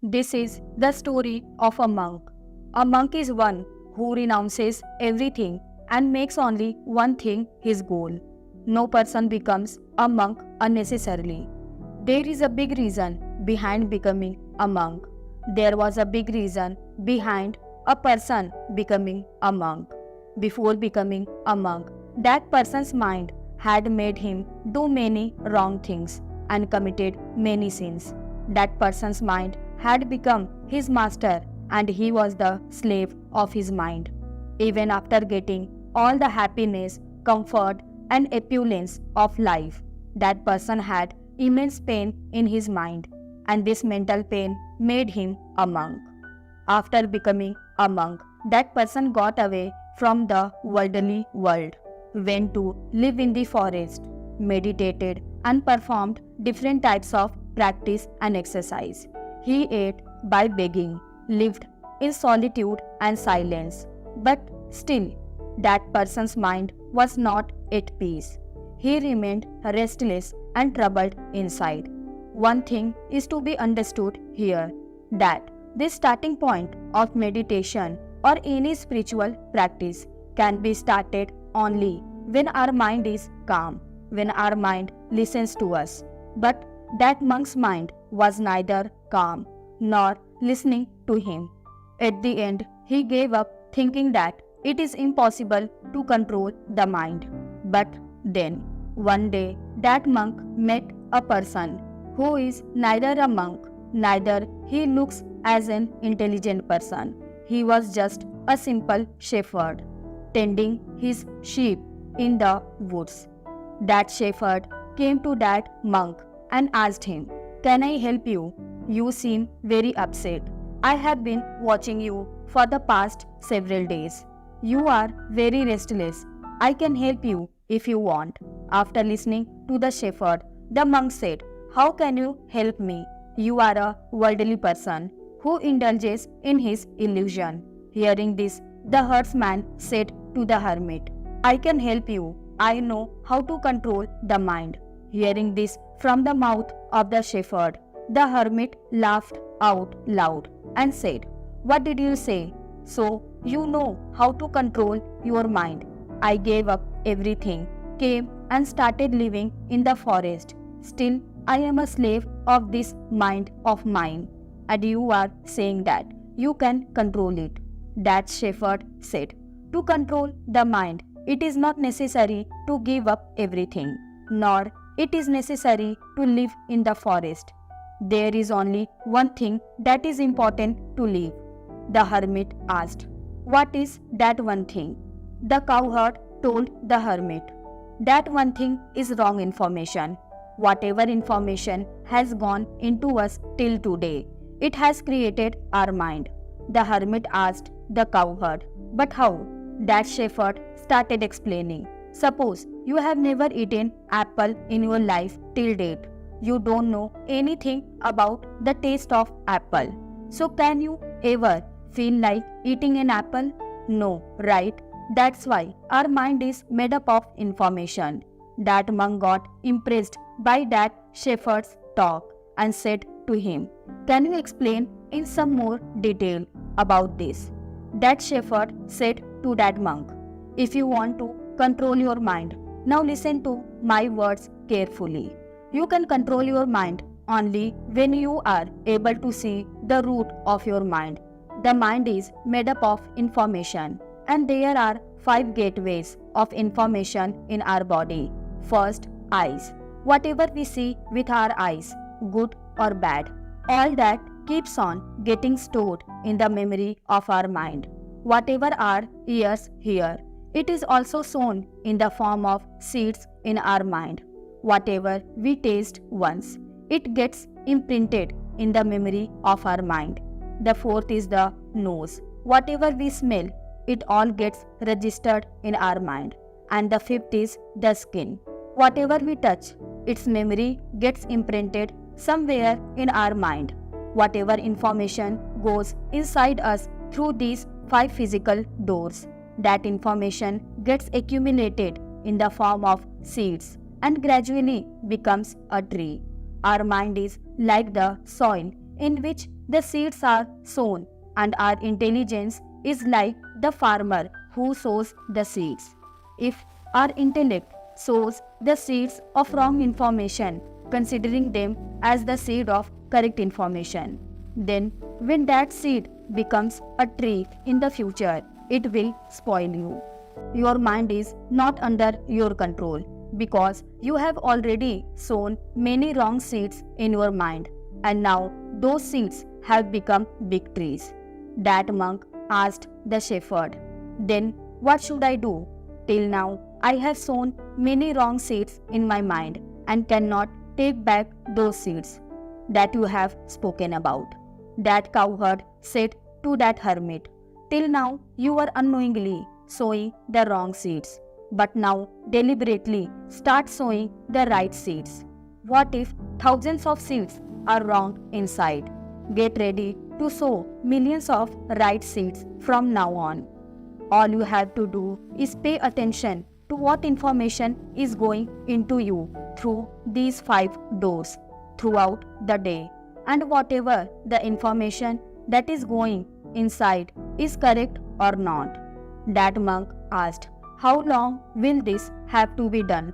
This is the story of a monk. A monk is one who renounces everything and makes only one thing his goal. No person becomes a monk unnecessarily. There is a big reason behind becoming a monk. There was a big reason behind a person becoming a monk. Before becoming a monk, that person's mind had made him do many wrong things and committed many sins. That person's mind had become his master and he was the slave of his mind. Even after getting all the happiness, comfort, and opulence of life, that person had immense pain in his mind, and this mental pain made him a monk. After becoming a monk, that person got away from the worldly world, went to live in the forest, meditated, and performed different types of practice and exercise. He ate by begging, lived in solitude and silence, but still, that person's mind was not at peace. He remained restless and troubled inside. One thing is to be understood here, that this starting point of meditation or any spiritual practice can be started only when our mind is calm, when our mind listens to us. But that monk's mind was neither calm nor listening to him. At the end, he gave up thinking that it is impossible to control the mind. But then, one day, that monk met a person who is neither a monk, neither he looks as an intelligent person. He was just a simple shepherd, tending his sheep in the woods. That shepherd came to that monk and asked him, "Can I help you? You seem very upset. I have been watching you for the past several days. You are very restless. I can help you if you want." After listening to the shepherd, the monk said, "How can you help me? You are a worldly person who indulges in his illusion." Hearing this, the herdsman said to the hermit, "I can help you. I know how to control the mind." Hearing this from the mouth of the shepherd, the hermit laughed out loud and said, "What did you say? So you know how to control your mind." "I gave up everything, came and started living in the forest. Still, I am a slave of this mind of mine. And you are saying that you can control it." That shepherd said, "To control the mind, it is not necessary to give up everything, nor it is necessary to live in the forest. There is only one thing that is important to live." The hermit asked, "What is that one thing?" The cowherd told the hermit, "That one thing is wrong information. Whatever information has gone into us till today, it has created our mind." The hermit asked the cowherd, "But how?" That shepherd started explaining. "Suppose you have never eaten apple in your life till date. You don't know anything about the taste of apple. So can you ever feel like eating an apple? No, right? That's why our mind is made up of information." That monk got impressed by that shepherd's talk and said to him, "Can you explain in some more detail about this?" That shepherd said to that monk, "If you want to control your mind, now listen to my words carefully. You can control your mind only when you are able to see the root of your mind. The mind is made up of information, and there are 5 gateways of information in our body. First, eyes. Whatever we see with our eyes, good or bad, all that keeps on getting stored in the memory of our mind. Whatever our ears hear, it is also sown in the form of seeds in our mind. Whatever we taste once, it gets imprinted in the memory of our mind. The fourth is the nose. Whatever we smell, it all gets registered in our mind. And the fifth is the skin. Whatever we touch, its memory gets imprinted somewhere in our mind. Whatever information goes inside us through these 5 physical doors, that information gets accumulated in the form of seeds and gradually becomes a tree. Our mind is like the soil in which the seeds are sown, and our intelligence is like the farmer who sows the seeds. If our intellect sows the seeds of wrong information, considering them as the seed of correct information, then when that seed becomes a tree in the future, it will spoil you. Your mind is not under your control because you have already sown many wrong seeds in your mind, and now those seeds have become big trees. That monk asked the shepherd, "Then what should I do? Till now I have sown many wrong seeds in my mind and cannot take back those seeds that you have spoken about." That cowherd said to that hermit, "Till now you were unknowingly sowing the wrong seeds, but now deliberately start sowing the right seeds. What if thousands of seeds are wrong inside? Get ready to sow millions of right seeds from now on. All you have to do is pay attention to what information is going into you through these 5 doors throughout the day, and whatever the information that is going inside is correct or not." That monk asked, "How long will this have to be done?"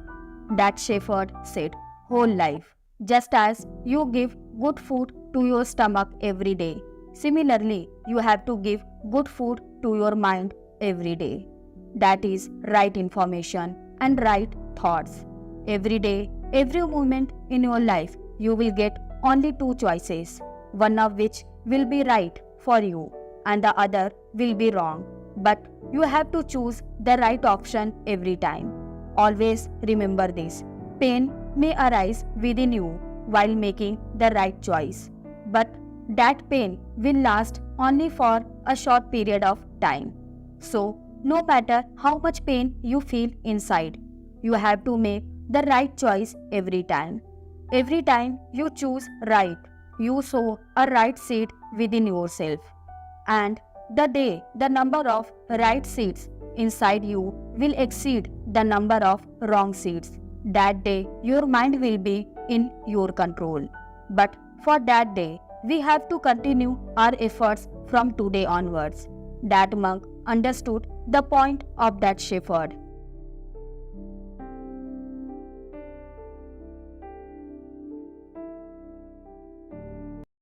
That shepherd said, "Whole life. Just as you give good food to your stomach every day, similarly you have to give good food to your mind every day. That is right information and right thoughts. Every day, every moment in your life, you will get only 2 choices, one of which will be right for you and the other will be wrong. But you have to choose the right option every time. Always remember this. Pain may arise within you while making the right choice, but that pain will last only for a short period of time. So, no matter how much pain you feel inside, you have to make the right choice every time. Every time you choose right, you sow a right seed within yourself. And the day the number of right seeds inside you will exceed the number of wrong seeds, that day your mind will be in your control. But for that day, we have to continue our efforts from today onwards." That monk understood the point of that shepherd